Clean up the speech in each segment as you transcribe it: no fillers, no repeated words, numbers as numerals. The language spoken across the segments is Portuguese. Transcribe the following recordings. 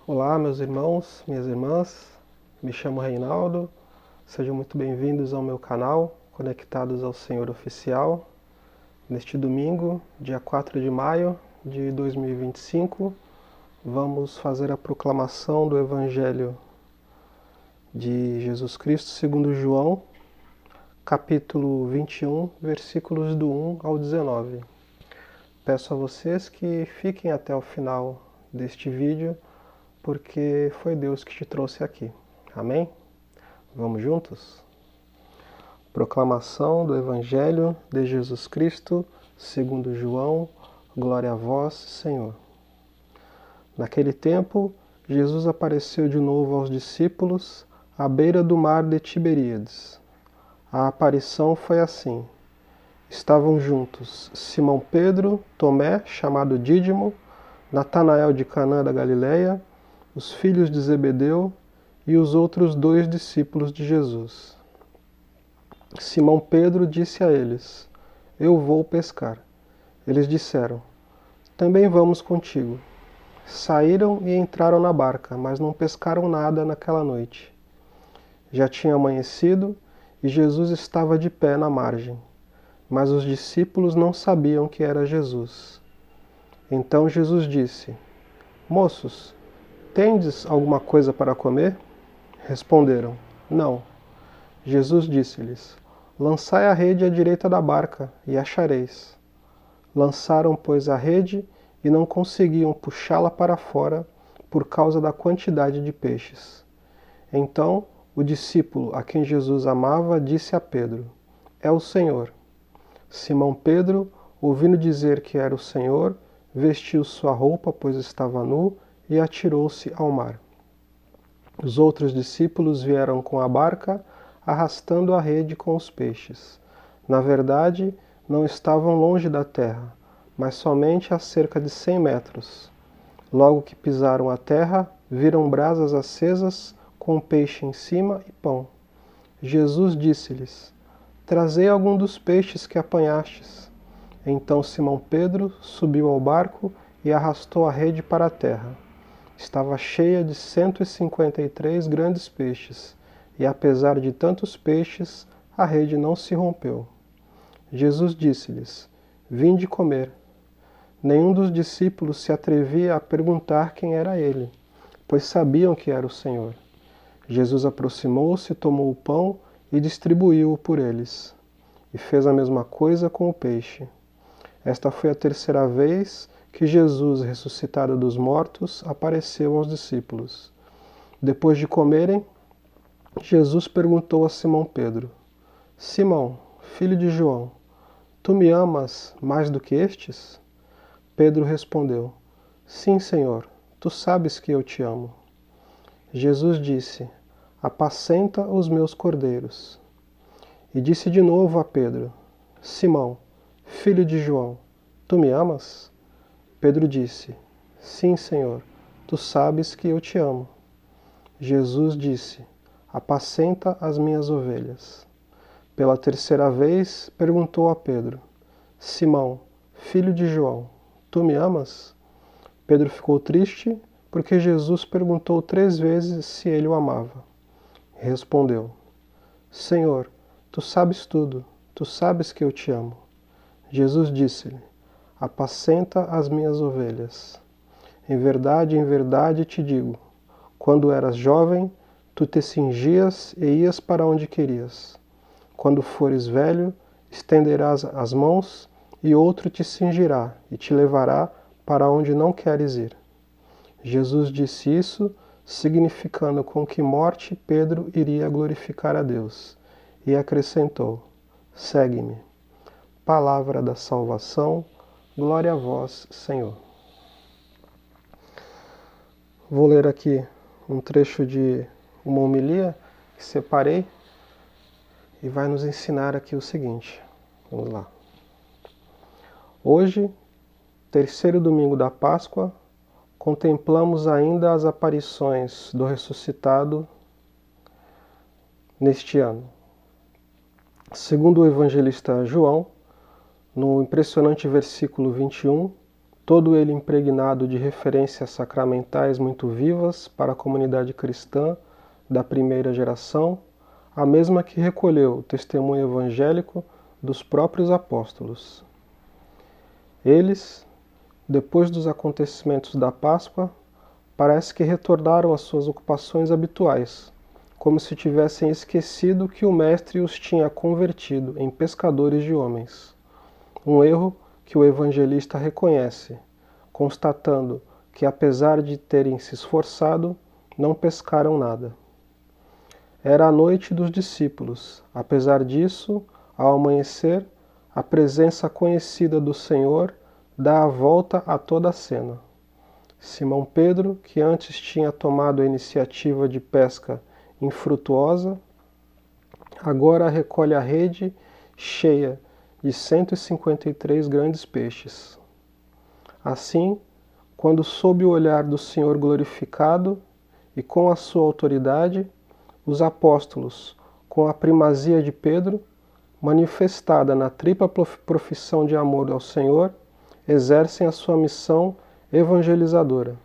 Olá, meus irmãos, minhas irmãs, me chamo Reinaldo, sejam muito bem-vindos ao meu canal, Conectados ao Senhor Oficial. Neste domingo, dia 4 de maio de 2025, vamos fazer a proclamação do Evangelho de Jesus Cristo segundo João, capítulo 21, versículos do 1 ao 19. Peço a vocês que fiquem até o final deste vídeo, porque foi Deus que te trouxe aqui. Amém? Vamos juntos? Proclamação do Evangelho de Jesus Cristo, segundo João, glória a vós, Senhor. Naquele tempo, Jesus apareceu de novo aos discípulos à beira do mar de Tiberíades. A aparição foi assim. Estavam juntos Simão Pedro, Tomé, chamado Dídimo, Natanael de Canaã da Galileia, os filhos de Zebedeu e os outros 2 discípulos de Jesus. Simão Pedro disse a eles: Eu vou pescar. Eles disseram: Também vamos contigo. Saíram e entraram na barca, mas não pescaram nada naquela noite. Já tinha amanhecido e Jesus estava de pé na margem, mas os discípulos não sabiam que era Jesus. Então Jesus disse: Moços, tendes alguma coisa para comer? Responderam: Não. Jesus disse-lhes: Lançai a rede à direita da barca, e achareis. Lançaram, pois, a rede, e não conseguiam puxá-la para fora, por causa da quantidade de peixes. Então, o discípulo a quem Jesus amava disse a Pedro: É o Senhor. Simão Pedro, ouvindo dizer que era o Senhor, vestiu sua roupa, pois estava nu, e atirou-se ao mar. Os outros discípulos vieram com a barca, arrastando a rede com os peixes. Na verdade, não estavam longe da terra, mas somente a cerca de 100 metros. Logo que pisaram a terra, viram brasas acesas, com peixe em cima e pão. Jesus disse-lhes: Trazei algum dos peixes que apanhastes. Então Simão Pedro subiu ao barco e arrastou a rede para a terra. Estava cheia de 153 grandes peixes, e apesar de tantos peixes, a rede não se rompeu. Jesus disse-lhes: Vinde comer. Nenhum dos discípulos se atrevia a perguntar quem era ele, pois sabiam que era o Senhor. Jesus aproximou-se, tomou o pão e distribuiu-o por eles, e fez a mesma coisa com o peixe. Esta foi a 3ª vez que Jesus, ressuscitado dos mortos, apareceu aos discípulos. Depois de comerem, Jesus perguntou a Simão Pedro: Simão, filho de João, tu me amas mais do que estes? Pedro respondeu: Sim, Senhor, tu sabes que eu te amo. Jesus disse: Apacenta os meus cordeiros. E disse de novo a Pedro: Simão, filho de João, tu me amas? Pedro disse: Sim, Senhor, tu sabes que eu te amo. Jesus disse: Apacenta as minhas ovelhas. Pela 3ª vez perguntou a Pedro: Simão, filho de João, tu me amas? Pedro ficou triste porque Jesus perguntou 3 vezes se ele o amava. Respondeu: Senhor, tu sabes tudo, tu sabes que eu te amo. Jesus disse-lhe: Apacenta as minhas ovelhas. Em verdade te digo, quando eras jovem, tu te cingias e ias para onde querias. Quando fores velho, estenderás as mãos e outro te cingirá e te levará para onde não queres ir. Jesus disse isso, significando com que morte Pedro iria glorificar a Deus, e acrescentou: Segue-me. Palavra da salvação, glória a vós, Senhor. Vou ler aqui um trecho de uma homilia que separei e vai nos ensinar aqui o seguinte. Vamos lá. Hoje, 3º domingo da Páscoa, contemplamos ainda as aparições do ressuscitado neste ano. Segundo o evangelista João, no impressionante versículo 21, todo ele impregnado de referências sacramentais muito vivas para a comunidade cristã da primeira geração, a mesma que recolheu o testemunho evangélico dos próprios apóstolos. Eles, depois dos acontecimentos da Páscoa, parece que retornaram às suas ocupações habituais, como se tivessem esquecido que o Mestre os tinha convertido em pescadores de homens. Um erro que o evangelista reconhece, constatando que, apesar de terem se esforçado, não pescaram nada. Era a noite dos discípulos. Apesar disso, ao amanhecer, a presença conhecida do Senhor dá a volta a toda a cena. Simão Pedro, que antes tinha tomado a iniciativa de pesca infrutuosa, agora recolhe a rede cheia de 153 grandes peixes. Assim, quando sob o olhar do Senhor glorificado e com a sua autoridade, os apóstolos, com a primazia de Pedro, manifestada na tripla profissão de amor ao Senhor, exercem a sua missão evangelizadora.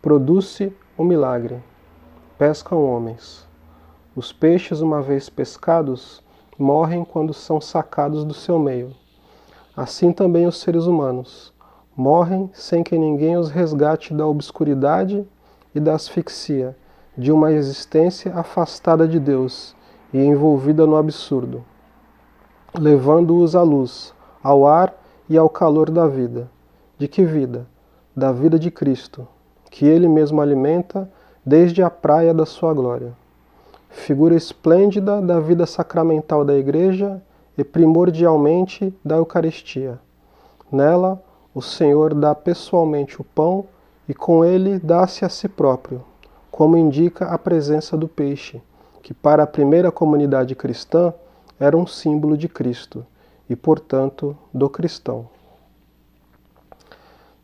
Produz-se um milagre. Pescam homens. Os peixes, uma vez pescados, morrem quando são sacados do seu meio. Assim também os seres humanos morrem sem que ninguém os resgate da obscuridade e da asfixia de uma existência afastada de Deus e envolvida no absurdo, levando-os à luz, ao ar e ao calor da vida. De que vida? Da vida de Cristo, que Ele mesmo alimenta desde a praia da sua glória. Figura esplêndida da vida sacramental da Igreja e primordialmente da Eucaristia. Nela, o Senhor dá pessoalmente o pão e com ele dá-se a si próprio, como indica a presença do peixe, que para a primeira comunidade cristã era um símbolo de Cristo e, portanto, do cristão.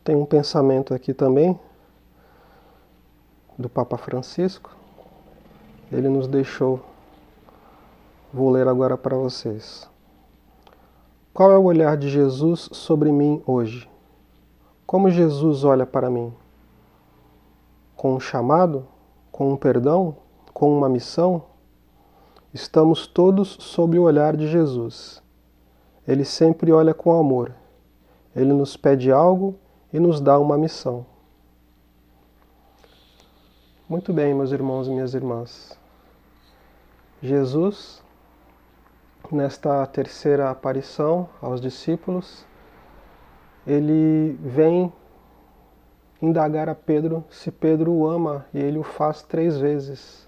Tem um pensamento aqui também do Papa Francisco. Ele nos deixou, vou ler agora para vocês. Qual é o olhar de Jesus sobre mim hoje? Como Jesus olha para mim? Com um chamado? Com um perdão? Com uma missão? Estamos todos sob o olhar de Jesus. Ele sempre olha com amor. Ele nos pede algo e nos dá uma missão. Muito bem, meus irmãos e minhas irmãs. Jesus, nesta terceira aparição aos discípulos, ele vem indagar a Pedro se Pedro o ama, e ele o faz 3 vezes.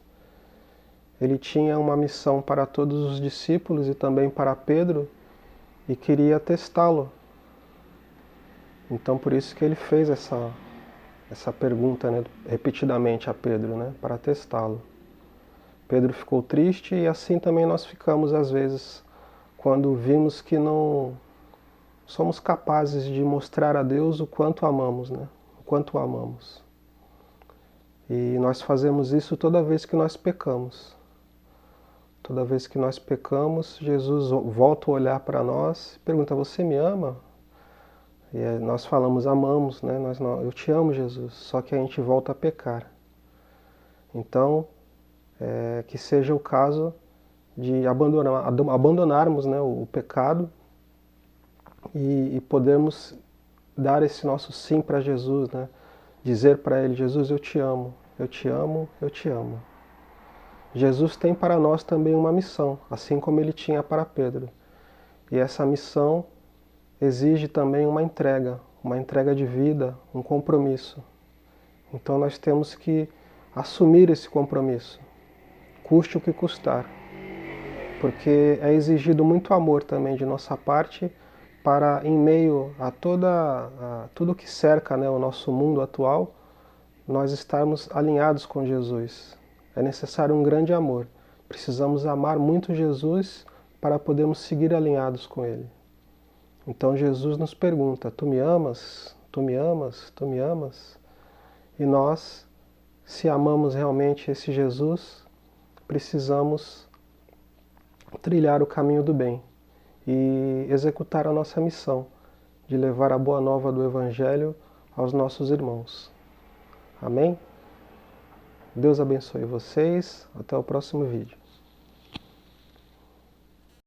Ele tinha uma missão para todos os discípulos e também para Pedro, e queria testá-lo. Então por isso que ele fez essa pergunta, né, repetidamente a Pedro, né, para testá-lo. Pedro ficou triste e assim também nós ficamos às vezes, quando vimos que não somos capazes de mostrar a Deus o quanto amamos, né? O quanto o amamos. E nós fazemos isso toda vez que nós pecamos. Toda vez que nós pecamos, Jesus volta o olhar para nós e pergunta: você me ama? E nós falamos: amamos, né? Eu te amo, Jesus. Só que a gente volta a pecar. Então, que seja o caso de abandonarmos, né, o pecado e podermos dar esse nosso sim para Jesus, né? Dizer para Ele: Jesus, eu te amo, eu te amo, eu te amo. Jesus tem para nós também uma missão, assim como Ele tinha para Pedro. E essa missão exige também uma entrega de vida, um compromisso. Então nós temos que assumir esse compromisso, custe o que custar, porque é exigido muito amor também de nossa parte para, em meio a tudo que cerca, né, o nosso mundo atual, nós estarmos alinhados com Jesus. É necessário um grande amor. Precisamos amar muito Jesus para podermos seguir alinhados com Ele. Então Jesus nos pergunta: tu me amas? Tu me amas? Tu me amas? E nós, se amamos realmente esse Jesus, precisamos trilhar o caminho do bem e executar a nossa missão de levar a boa nova do Evangelho aos nossos irmãos. Amém? Deus abençoe vocês. Até o próximo vídeo.